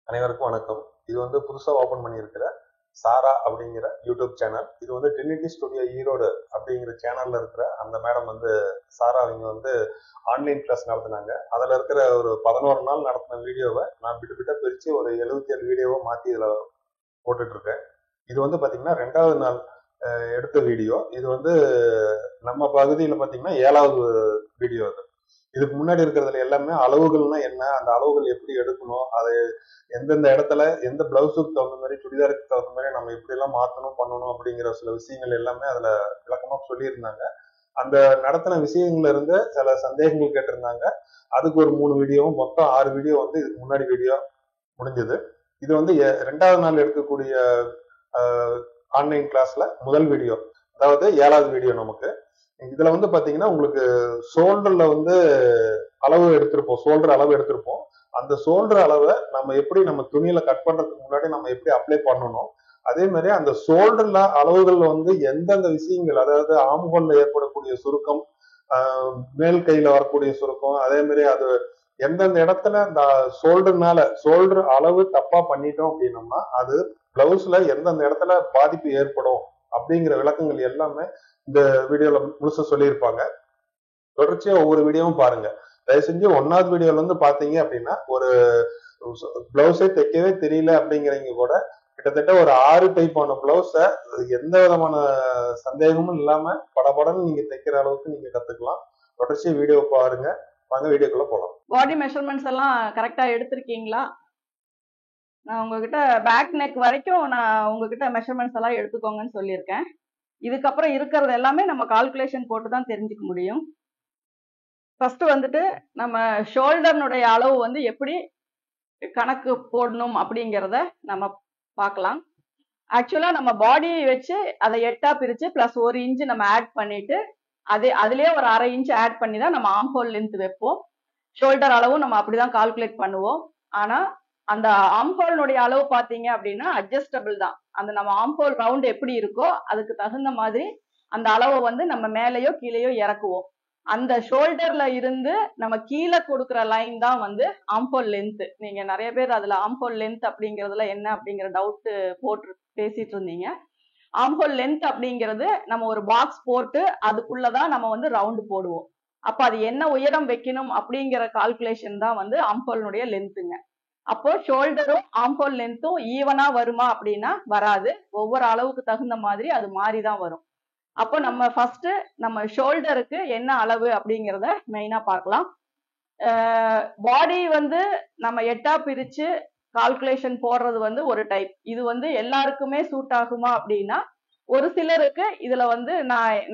அனைவருக்கும் வணக்கம். இது வந்து புதுசா ஓபன் பண்ணியிருக்கிற சாரா அப்படிங்கிற யூடியூப் சேனல். இது வந்து ட்ரினிட்டி ஸ்டுடியோ ஈரோடு அப்படிங்கிற சேனல்ல இருக்கிற அந்த மேடம் வந்து சாரா அவங்க வந்து ஆன்லைன் கிளாஸ் நடத்தினாங்க. அதுல இருக்கிற ஒரு 11 நாள் நடத்தின வீடியோவை நான் விட்டு விட்டா பிரிச்சு ஒரு 77 வீடியோவை மாத்தி இதுல போட்டுட்டு இருக்கேன். இது வந்து பாத்தீங்கன்னா 2வது நாள் எடுத்த வீடியோ. இது வந்து நம்ம பகுதியில பாத்தீங்கன்னா 7வது வீடியோ. அது இதுக்கு முன்னாடி இருக்கிறதுல எல்லாமே அளவுகள்னா என்ன, அந்த அளவுகள் எப்படி எடுக்கணும், அதை எந்தெந்த இடத்துல எந்த பிளவுஸுக்கு தகுந்த மாதிரி சுடிதாருக்கு தகுந்த மாதிரி நம்ம எப்படி எல்லாம் மாத்தணும் பண்ணணும் அப்படிங்கிற சில விஷயங்கள் எல்லாமே அதுல விளக்கமா சொல்லியிருந்தாங்க. அந்த நடத்தின விஷயங்கள்ல இருந்து சில சந்தேகங்கள் கேட்டிருந்தாங்க. அதுக்கு ஒரு 3 வீடியோவும் மொத்தம் 6 வீடியோ வந்து இதுக்கு முன்னாடி வீடியோ முடிஞ்சது. இது வந்து 2வது நாள் எடுக்கக்கூடிய ஆன்லைன் கிளாஸ்ல முதல் வீடியோ, அதாவது 7வது வீடியோ. நமக்கு இதுல வந்து பாத்தீங்கன்னா உங்களுக்கு ஷோல்டர்ல வந்து அளவு எடுத்திருப்போம், ஷோல்டர் அளவு எடுத்திருப்போம். அந்த ஷோல்டர் அளவை நம்ம எப்படி நம்ம துணியில கட் பண்றதுக்கு முன்னாடி நம்ம எப்படி அப்ளை பண்ணணும், அதே மாதிரி அந்த ஷோல்டர்ல அளவுகள் வந்து எந்தெந்த விஷயங்கள், அதாவது ஆம்ஹோல்ல ஏற்படக்கூடிய சுருக்கம், மேல் கையில வரக்கூடிய சுருக்கம், அதே மாதிரி அது எந்தெந்த இடத்துல அந்த ஷோல்டர் அளவு தப்பா பண்ணிட்டோம் அப்படின்னோம்னா அது பிளவுஸ்ல எந்தெந்த இடத்துல பாதிப்பு ஏற்படும் அப்படிங்கிற விளக்கங்கள் எல்லாமே இந்த வீடியோல முழுசா சொல்லியிருப்பாங்க. தொடர்ச்சியா ஒவ்வொரு வீடியோவும் பாருங்க. தயவு செஞ்சு 1வது வீடியோல இருந்து பாத்தீங்க அப்படின்னா ஒரு பிளவுஸே தைக்கவே தெரியல அப்படிங்கிறவங்க கூட கிட்டத்தட்ட ஒரு 6 டைப்பான பிளவுஸ எந்த விதமான சந்தேகமும் இல்லாம படபடன்னு நீங்க தைக்கிற அளவுக்கு நீங்க கத்துக்கலாம். தொடர்ச்சியா வீடியோ பாருங்க. வாங்க வீடியோக்குள்ள போலாம். பாடி மெஷர்மெண்ட்ஸ் எல்லாம் கரெக்டா எடுத்திருக்கீங்களா? நான் உங்ககிட்ட பேக் நெக் வரைக்கும் நான் உங்ககிட்ட மெஷர்மெண்ட்ஸ் எல்லாம் எடுத்துக்கோங்கன்னு சொல்லியிருக்கேன். இதுக்கப்புறம் இருக்கிறது எல்லாமே நம்ம கால்குலேஷன் போட்டு தான் தெரிஞ்சுக்க முடியும். ஃபர்ஸ்ட் வந்துட்டு நம்ம ஷோல்டர்னுடைய அளவு வந்து எப்படி கணக்கு போடணும் அப்படிங்கிறத நம்ம பார்க்கலாம். ஆக்சுவலா நம்ம பாடியை வச்சு அதை 8ஆ பிரிச்சு பிளஸ் 1 இன்ச் நம்ம ஆட் பண்ணிட்டு அதுலயே ஒரு 1/2 இன்ச் ஆட் பண்ணி தான் நம்ம ஆம்ஹோல் லென்த் வைப்போம். ஷோல்டர் அளவும் நம்ம அப்படிதான் கால்குலேட் பண்ணுவோம். ஆனா அந்த ஆம்ஹோல்னுடைய அளவு பாத்தீங்க அப்படின்னா அட்ஜஸ்டபிள் தான். அந்த நம்ம ஆம்ஹோல் ரவுண்ட் எப்படி இருக்கோ அதுக்கு தகுந்த மாதிரி அந்த அளவை வந்து நம்ம மேலேயோ கீழேயோ இறக்குவோம். அந்த ஷோல்டர்ல இருந்து நம்ம கீழே கொடுக்குற லைன் தான் வந்து ஆம்ஹோல் லென்த். நீங்க நிறைய பேர் அதுல ஆம்ஹோல் லென்த் அப்படிங்கறதுல என்ன அப்படிங்கிற டவுட் போட்டு பேசிட்டு இருந்தீங்க. ஆம்ஹோல் லென்த் அப்படிங்கிறது நம்ம ஒரு பாக்ஸ் போட்டு அதுக்குள்ளதான் நம்ம வந்து ரவுண்ட் போடுவோம். அப்ப அது என்ன உயரம் வைக்கணும் அப்படிங்கிற கால்குலேஷன் தான் வந்து ஆம்ஹோல்னுடைய லென்த்துங்க. அப்போ ஷோல்டரும் ஆம்ஹோல் லென்த்தும் ஈவனா வருமா அப்படின்னா வராது. ஒவ்வொரு அளவுக்கு தகுந்த மாதிரி அது மாறிதான் வரும். அப்போ நம்ம ஃபர்ஸ்ட் நம்ம ஷோல்டருக்கு என்ன அளவு அப்படிங்கிறத மெயினா பார்க்கலாம். பாடி வந்து நம்ம 8ஆ பிரிச்சு கால்குலேஷன் போடுறது வந்து ஒரு டைப். இது வந்து எல்லாருக்குமே சூட் ஆகுமா அப்படின்னா ஒரு சிலருக்கு இதுல வந்து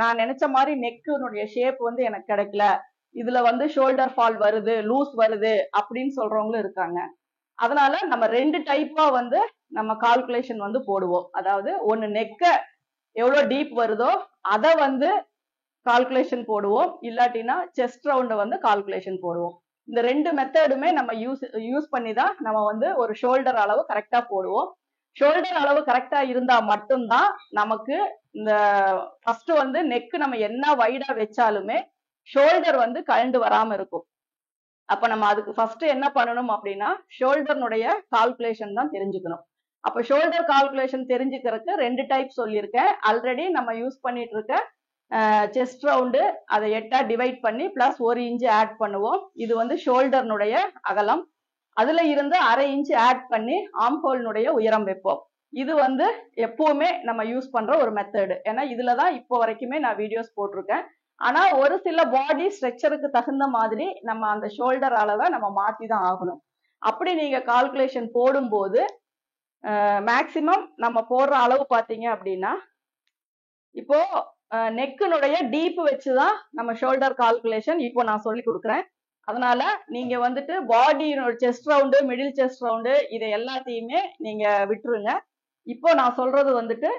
நான் நினைச்ச மாதிரி நெக்குனுடைய ஷேப் வந்து எனக்கு கிடைக்கல, இதுல வந்து ஷோல்டர் ஃபால் வருது, லூஸ் வருது அப்படின்னு சொல்றவங்களும் இருக்காங்க. அதனால நம்ம 2 டைப்பா வந்து நம்ம கால்குலேஷன் வந்து போடுவோம். அதாவது ஒன்னு நெக்க எவ்வளவு டீப் வருதோ அதை வந்து கால்குலேஷன் போடுவோம், இல்லாட்டினா செஸ்ட் ரவுண்ட வந்து கால்குலேஷன் போடுவோம். இந்த 2 மெத்தடுமே நம்ம யூஸ் பண்ணி தான் நம்ம வந்து ஒரு ஷோல்டர் அளவு கரெக்டா போடுவோம். ஷோல்டர் அளவு கரெக்டா இருந்தா மட்டும்தான் நமக்கு இந்த ஃபர்ஸ்ட் வந்து நெக் நம்ம என்ன வைடா வச்சாலுமே ஷோல்டர் வந்து கழண்டு வராம இருக்கும். அப்ப நம்ம அதுக்கு ஃபர்ஸ்ட் என்ன பண்ணணும் அப்படின்னா ஷோல்டர்னுடைய கால்குலேஷன் தான் தெரிஞ்சுக்கணும். அப்ப ஷோல்டர் கால்குலேஷன் தெரிஞ்சுக்கிறதுக்கு 2 டைப் சொல்லியிருக்கேன். ஆல்ரெடி நம்ம யூஸ் பண்ணிட்டு இருக்க செஸ்ட் ரவுண்டு அதை 8ஆ டிவைட் பண்ணி பிளஸ் 1 இன்ச் ஆட் பண்ணுவோம். இது வந்து ஷோல்டர்னுடைய அகலம். அதுல இருந்து 1/2 இன்ச் ஆட் பண்ணி ஆம்ஹோல்னுடைய உயரம் வைப்போம். இது வந்து எப்பவுமே நம்ம யூஸ் பண்ற ஒரு மெத்தடு. ஏன்னா இதுலதான் இப்போ வரைக்குமே நான் வீடியோஸ் போட்டிருக்கேன். ஆனா ஒரு சில பாடி ஸ்ட்ரக்சருக்கு தகுந்த மாதிரி நம்ம அந்த ஷோல்டர் அளவை நம்ம மாத்தி தான் ஆகணும். அப்படி நீங்க கால்குலேஷன் போடும்போது மேக்சிமம் நம்ம போடுற அளவு பாத்தீங்க அப்படின்னா இப்போ நெக்குனுடைய டீப் வச்சுதான் நம்ம ஷோல்டர் கால்குலேஷன் இப்போ நான் சொல்லி கொடுக்குறேன். அதனால நீங்க வந்துட்டு பாடியோட chest round, middle chest round இதை எல்லாத்தையுமே நீங்க விட்டுருங்க. இப்போ நான் சொல்றது வந்துட்டு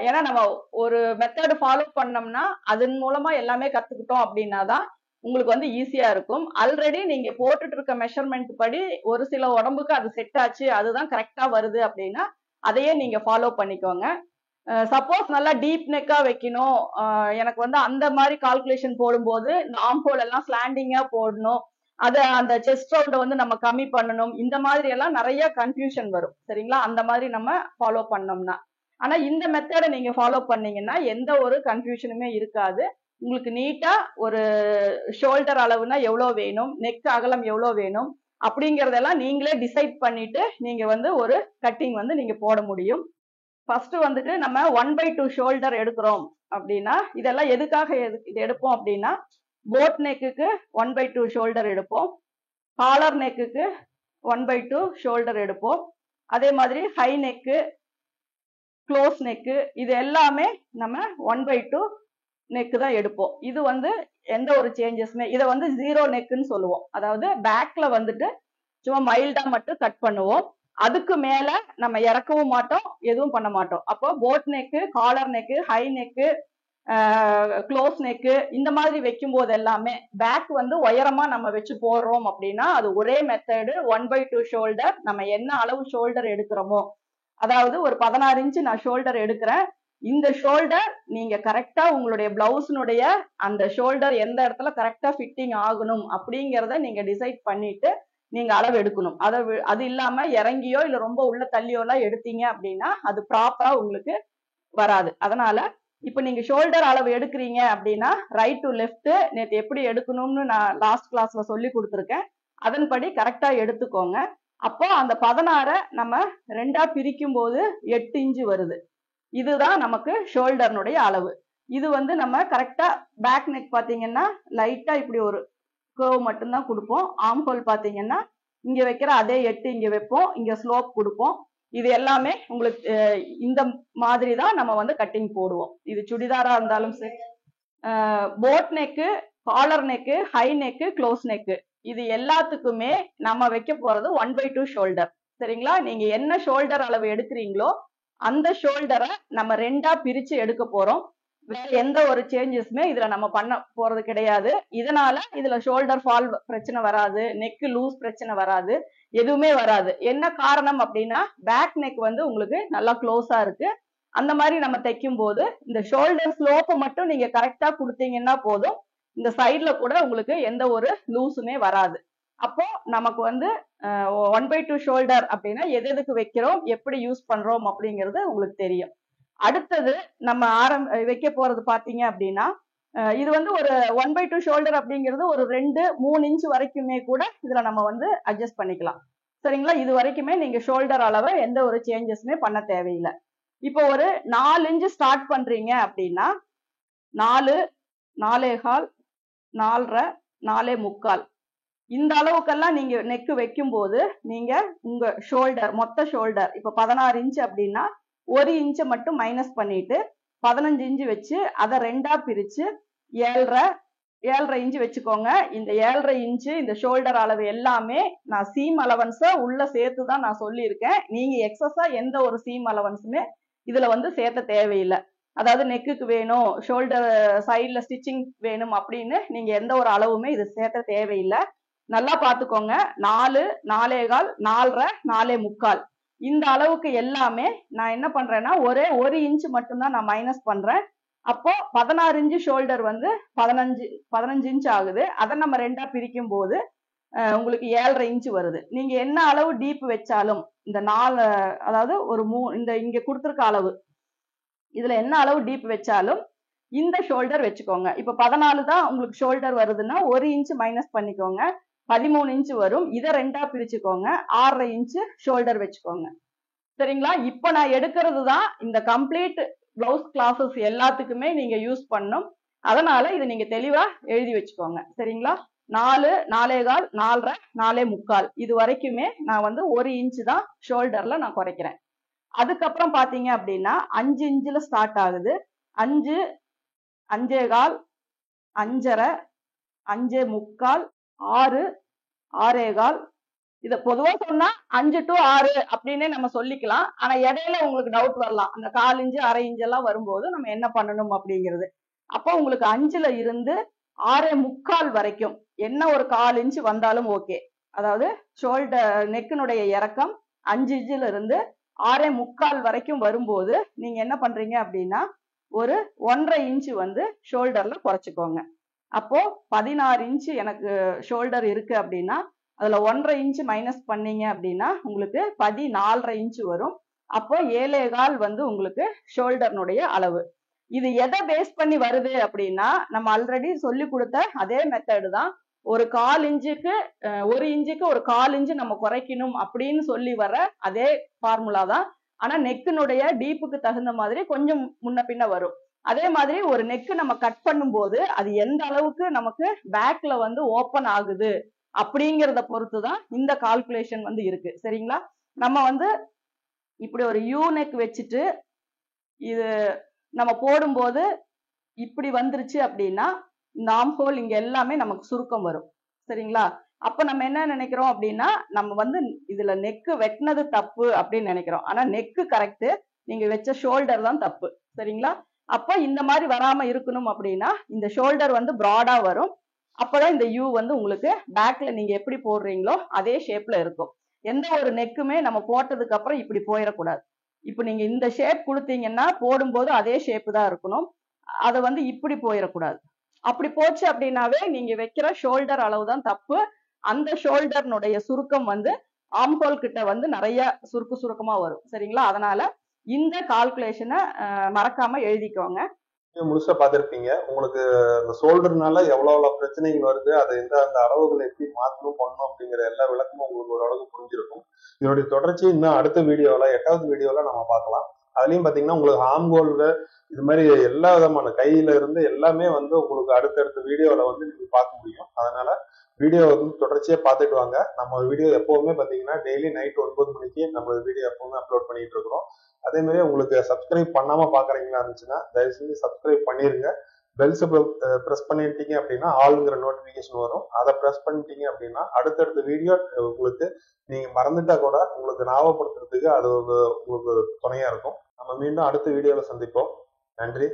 ஏன்னா நம்ம ஒரு மெத்தட் ஃபாலோ பண்ணோம்னா அதன் மூலமா எல்லாமே கத்துக்கிட்டோம் அப்படின்னாதான் உங்களுக்கு வந்து ஈஸியா இருக்கும். ஆல்ரெடி நீங்க போட்டுட்டு இருக்க மெஷர்மெண்ட் படி ஒரு சில உடம்புக்கு அது செட் ஆச்சு, அதுதான் கரெக்டா வருது அப்படின்னா அதையே நீங்க ஃபாலோ பண்ணிக்கோங்க. சப்போஸ் நல்லா டீப் நெக்கா வைக்கணும், எனக்கு வந்து அந்த மாதிரி கால்குலேஷன் போடும்போது ஆம்ஹோல் எல்லாம் ஸ்லாண்டிங்கா போடணும், அந்த செஸ்ட் ரவுண்ட வந்து நம்ம கம்மி பண்ணணும். இந்த மாதிரி எல்லாம் நிறைய கன்ஃபியூஷன் வரும். சரிங்களா? அந்த மாதிரி நம்ம ஃபாலோ பண்ணோம்னா. ஆனா இந்த மெத்தட நீங்க ஃபாலோ பண்ணீங்கன்னா எந்த ஒரு கன்ஃபியூஷனுமே இருக்காது. உங்களுக்கு நீட்டா ஒரு ஷோல்டர் அளவுனா எவ்வளவு வேணும், நெக் அகலம் எவ்வளவு வேணும் அப்படிங்கறதெல்லாம் நீங்களே டிசைட் பண்ணிட்டு நீங்க வந்து ஒரு கட்டிங் வந்து நீங்க போட முடியும். ஃபர்ஸ்ட் வந்துட்டு நம்ம 1/2 ஷோல்டர் எடுக்கிறோம் அப்படின்னா, இதெல்லாம் எதுக்காக இது எடுப்போம் அப்படின்னா, போட் நெக்குக்கு 1/2 ஷோல்டர் எடுப்போம், காலர் நெக்குக்கு 1/2 ஷோல்டர் எடுப்போம், அதே மாதிரி ஹை நெக்கு, க்ளோஸ் நெக்கு, இது எல்லாமே நம்ம 1/2 நெக் தான் எடுப்போம். இது வந்து எந்த ஒரு சேஞ்சஸுமே, இதை வந்து 0 நெக்குன்னு சொல்லுவோம். அதாவது பேக்ல வந்துட்டு சும்மா மைல்டா மட்டும் கட் பண்ணுவோம். அதுக்கு மேல நம்ம இறக்கவும் மாட்டோம், எதுவும் பண்ண மாட்டோம். அப்போ boat neck, collar neck, high neck, close neck இந்த மாதிரி வைக்கும் போது எல்லாமே பேக் வந்து உயரமா நம்ம வச்சு போடுறோம் அப்படின்னா அது ஒரே மெத்தடு 1/2 ஷோல்டர். நம்ம என்ன அளவு ஷோல்டர் எடுக்கிறோமோ, அதாவது ஒரு 16 இன்ச்சு நான் ஷோல்டர் எடுக்கிறேன், இந்த ஷோல்டர் நீங்க கரெக்டா உங்களுடைய பிளவுஸ்னுடைய அந்த ஷோல்டர் எந்த இடத்துல கரெக்டா ஃபிட்டிங் ஆகணும் அப்படிங்கறத நீங்க டிசைட் பண்ணிட்டு நீங்க அளவு எடுக்கணும். அது இல்லாம இறங்கியோ இல்ல ரொம்ப உள்ள தள்ளியோ எல்லாம் எடுத்தீங்க அப்படின்னா அது ப்ராப்பரா உங்களுக்கு வராது. அதனால இப்ப நீங்க ஷோல்டர் அளவு எடுக்கிறீங்க அப்படின்னா ரைட் டு லெஃப்ட் நேற்று எப்படி எடுக்கணும்னு நான் லாஸ்ட் கிளாஸ்ல சொல்லி கொடுத்துருக்கேன். அதன்படி கரெக்டா எடுத்துக்கோங்க. அப்போ அந்த 16 நம்ம 2ஆ பிரிக்கும் போது 8 இன்ச்சு வருது. இதுதான் நமக்கு ஷோல்டர்னுடைய அளவு. இது வந்து நம்ம கரெக்டா பேக் நெக் பாத்தீங்கன்னா லைட்டா இப்படி ஒரு கர்வ் மட்டும்தான் கொடுப்போம். ஆர்ம் ஹோல் பாத்தீங்கன்னா இங்க வைக்கிற அதே 8 இங்க வைப்போம், இங்க ஸ்லோப் கொடுப்போம். இது எல்லாமே உங்களுக்கு இந்த மாதிரி தான் நம்ம வந்து கட்டிங் போடுவோம். இது சுடிதாரா இருந்தாலும் சரி, boat neck, collar neck, high neck, close neck, இது எல்லாத்துக்குமே நம்ம வைக்க போறது 1/2 ஷோல்டர். சரிங்களா? நீங்க என்ன ஷோல்டர் அளவு எடுக்கிறீங்களோ அந்த ஷோல்டரை நம்ம 2ஆ பிரிச்சு எடுக்க போறோம். வேற எந்த ஒரு சேஞ்சஸுமே இதுல நம்ம பண்ண போறது கிடையாது. இதனால இதுல ஷோல்டர் ஃபால் பிரச்சனை வராது, நெக் லூஸ் பிரச்சனை வராது, எதுவுமே வராது. என்ன காரணம் அப்படின்னா பேக் நெக் வந்து உங்களுக்கு நல்லா க்ளோஸா இருக்கு. அந்த மாதிரி நம்ம தைக்கும் போது இந்த ஷோல்டர் ஸ்லோப்பை மட்டும் நீங்க கரெக்டா கொடுத்தீங்கன்னா போதும், இந்த சைட்ல கூட உங்களுக்கு எந்த ஒரு லூஸுமே வராது. அப்போ நமக்கு வந்து 1/2 ஷோல்டர் அப்படின்னா எதுக்கு வைக்கிறோம், எப்படி யூஸ் பண்றோம் அப்படிங்கிறது உங்களுக்கு தெரியும். அடுத்தது நம்ம வைக்க போறது பாத்தீங்க அப்படின்னா இது வந்து ஒரு 1/2 ஷோல்டர் அப்படிங்கிறது ஒரு 2-3 இன்ச் வரைக்குமே கூட இதுல நம்ம வந்து அட்ஜஸ்ட் பண்ணிக்கலாம். சரிங்களா? இது வரைக்குமே நீங்க ஷோல்டர் அளவை எந்த ஒரு சேஞ்சஸுமே பண்ண தேவையில்லை. இப்போ ஒரு 4 இன்ச் ஸ்டார்ட் பண்றீங்க அப்படின்னா 4, 4.25, 4.5, 4.25 இந்த அளவுக்கெல்லாம் நீங்க நெக் வைக்கும் போது நீங்க உங்க ஷோல்டர் மொத்த ஷோல்டர் இப்ப 16 இன்ச் அப்படின்னா 1 இன்ச்சை மட்டும் மைனஸ் பண்ணிட்டு 15 இன்ச்சு வச்சு அதை 2ஆ பிரிச்சு 7.5 இன்ச்சு வச்சுக்கோங்க. இந்த 7.5 இன்ச்சு இந்த ஷோல்டர் அளவு எல்லாமே நான் சீம் அலவன்ஸை உள்ள சேர்த்து தான் நான் சொல்லியிருக்கேன். நீங்க எக்ஸஸா எந்த ஒரு சீம் அலவன்ஸுமே இதுல வந்து சேர்த்த தேவையில்லை. அதாவது நெக்குக்கு வேணும், ஷோல்டர் சைட்ல ஸ்டிச்சிங் வேணும் அப்படின்னு நீங்க எந்த ஒரு அளவுமே இது சேர்த்த தேவையில்லை. நல்லா பாத்துக்கோங்க. 4, 4.25, 4.5, 4.25 இந்த அளவுக்கு எல்லாமே நான் என்ன பண்றேன்னா ஒரே 1 இன்ச் மட்டும்தான் நான் மைனஸ் பண்றேன். அப்போ 16 இன்ச் ஷோல்டர் வந்து 15 இன்ச் ஆகுது. அதை நம்ம 2ஆ பிரிக்கும் போது உங்களுக்கு 7.5 இன்ச் வருது. நீங்க என்ன அளவு டீப் வச்சாலும் இந்த 4 அதாவது ஒரு இந்த இங்க கொடுத்துருக்க அளவு இதுல என்ன அளவு டீப் வச்சாலும் இந்த ஷோல்டர் வச்சுக்கோங்க. இப்ப 14 தான் உங்களுக்கு ஷோல்டர் வருதுன்னா 1 இன்ச் மைனஸ் பண்ணிக்கோங்க, 13 இன்ச் வரும். இதை 2ஆ பிரிச்சுக்கோங்க, 6.5 இன்ச் ஷோல்டர் வச்சுக்கோங்க. சரிங்களா? இப்ப நான் எடுக்கிறது தான் இந்த கம்ப்ளீட் பிளவுஸ் கிளாஸஸ் எல்லாத்துக்குமே நீங்க யூஸ் பண்ணும். அதனால இது நீங்க தெளிவா எழுதி வச்சுக்கோங்க. சரிங்களா? 4, 4.25, 4.5, 4.25 இது வரைக்குமே நான் வந்து 1 இன்ச் தான் ஷோல்டர்ல நான் குறைக்கிறேன். அதுக்கப்புறம் பாத்தீங்க அப்படின்னா 5 இன்ச்ல ஸ்டார்ட் ஆகுது. 5, 5.25, 5.5, 5.25, 6, 6.25 இத பொதுவா சொன்னா 5 to 6 அப்படின்னே நம்ம சொல்லிக்கலாம். ஆனா இடையில உங்களுக்கு டவுட் வரலாம், அந்த 1/4 இன்ச் 1/2 இன்ச் எல்லாம் வரும்போது நம்ம என்ன பண்ணணும் அப்படிங்கிறது. அப்போ உங்களுக்கு 5ல இருந்து 6.25 வரைக்கும் என்ன ஒரு 1/4 இன்ச் வந்தாலும் ஓகே. அதாவது ஷோல்டர் நெக்கினுடைய இறக்கம் 5 இன்ச்ல இருந்து 6.25 வரைக்கும் வரும்போது நீங்க என்ன பண்றீங்க அப்படின்னா ஒரு 1.5 இன்ச் வந்து ஷோல்டர்ல குறைச்சிக்கோங்க. அப்போ 16 இன்ச் எனக்கு ஷோல்டர் இருக்கு அப்படின்னா அதுல 1.5 இன்ச் மைனஸ் பண்ணீங்க அப்படின்னா உங்களுக்கு 14.5 இன்ச் வரும். அப்போ 7.25 வந்து உங்களுக்கு ஷோல்டர்னுடைய அளவு. இது எதை பேஸ் பண்ணி வருது அப்படின்னா நம்ம ஆல்ரெடி சொல்லி கொடுத்த அதே மெத்தடு தான். ஒரு 1/4 இன்ச்சுக்கு 1 இன்ச்சுக்கு ஒரு 1/4 இன்ச்சு நம்ம குறைக்கணும் அப்படின்னு சொல்லி வர அதே ஃபார்முலா தான். ஆனா நெக்கினுடைய டீப்புக்கு தகுந்த மாதிரி கொஞ்சம் முன்ன பின்ன வரும். அதே மாதிரி ஒரு நெக்கு நம்ம கட் பண்ணும்போது அது எந்த அளவுக்கு நமக்கு பேக்ல வந்து ஓப்பன் ஆகுது அப்படிங்கிறத பொறுத்து தான் இந்த கால்குலேஷன் வந்து இருக்கு. சரிங்களா? நம்ம வந்து இப்படி ஒரு யூ நெக் வச்சுட்டு இது நம்ம போடும்போது இப்படி வந்துருச்சு அப்படின்னா இந்த ஆர்ம் ஹோல் இங்க எல்லாமே நமக்கு சுருக்கம் வரும். சரிங்களா? அப்ப நம்ம என்ன நினைக்கிறோம் அப்படின்னா நம்ம வந்து இதுல நெக்கு வெட்டினது தப்பு அப்படின்னு நினைக்கிறோம். ஆனா நெக்கு கரெக்ட், நீங்க வச்ச ஷோல்டர் தான் தப்பு. சரிங்களா? அப்ப இந்த மாதிரி வராம இருக்கணும் அப்படின்னா இந்த ஷோல்டர் வந்து ப்ராடா வரும். அப்பதான் இந்த யூ வந்து உங்களுக்கு பேக்ல நீங்க எப்படி போடுறீங்களோ அதே ஷேப்ல இருக்கும். எந்த ஒரு நெக்குமே நம்ம போட்டதுக்கு அப்புறம் இப்படி போயிடக்கூடாது. இப்ப நீங்க இந்த ஷேப் கொடுத்தீங்கன்னா போடும்போது அதே ஷேப் தான் இருக்கணும். அதை வந்து இப்படி போயிடக்கூடாது. அப்படி போச்சு அப்படின்னாவே நீங்க வைக்கிற ஷோல்டர் அளவு தான் தப்பு. அந்த ஷோல்டர்னுடைய சுருக்கம் வந்து ஆம்ஹோல் கிட்ட வந்து நிறைய சுருக்கமா வரும். சரிங்களா? அதனால இந்த கால்குலேஷனை மறக்காம எழுதிக்கோங்க. முழுசா பார்த்திருப்பீங்க. உங்களுக்கு இந்த ஷோல்டர்னால எவ்வளவு பிரச்சனைகள் வருது, அதை அந்த அளவுகளை எப்படி மாற்றணும் பண்ணணும் அப்படிங்கிற எல்லா விளக்கமும் உங்களுக்கு ஓரளவுக்கு புரிஞ்சிருக்கும். இதனுடைய தொடர்ச்சி இன்னும் அடுத்த வீடியோல 8வது வீடியோல நம்ம பார்க்கலாம். அதுலயும் பாத்தீங்கன்னா உங்களுக்கு ஆம்கோல்ல இது மாதிரி எல்லா விதமான கையில இருந்து எல்லாமே வந்து உங்களுக்கு அடுத்தடுத்த வீடியோல வந்து நீங்க பார்க்க முடியும். அதனால வீடியோ வந்து தொடர்ச்சியா பார்த்துட்டு வாங்க. நம்ம வீடியோ எப்பவுமே பாத்தீங்கன்னா டெய்லி நைட் 9 மணிக்கு நம்ம வீடியோ எப்பவுமே அப்லோட் பண்ணிட்டு இருக்கிறோம். அதே மாதிரி உங்களுக்கு சப்ஸ்கிரைப் பண்ணாம பாக்குறீங்களா இருந்துச்சுன்னா தயவு செஞ்சு சப்ஸ்கிரைப் பண்ணிருங்க. பெல் சிம்பிள் பிரஸ் பண்ணிட்டீங்க அப்படின்னா ஆளுங்கிற நோட்டிபிகேஷன் வரும். அதை பிரஸ் பண்ணிட்டீங்க அப்படின்னா அடுத்தடுத்த வீடியோ உங்களுக்கு நீங்க மறந்துட்டா கூட உங்களுக்கு ஞாபகப்படுத்துறதுக்கு அது உங்களுக்கு துணையா இருக்கும். நம்ம மீண்டும் அடுத்த வீடியோல சந்திப்போம். நன்றி.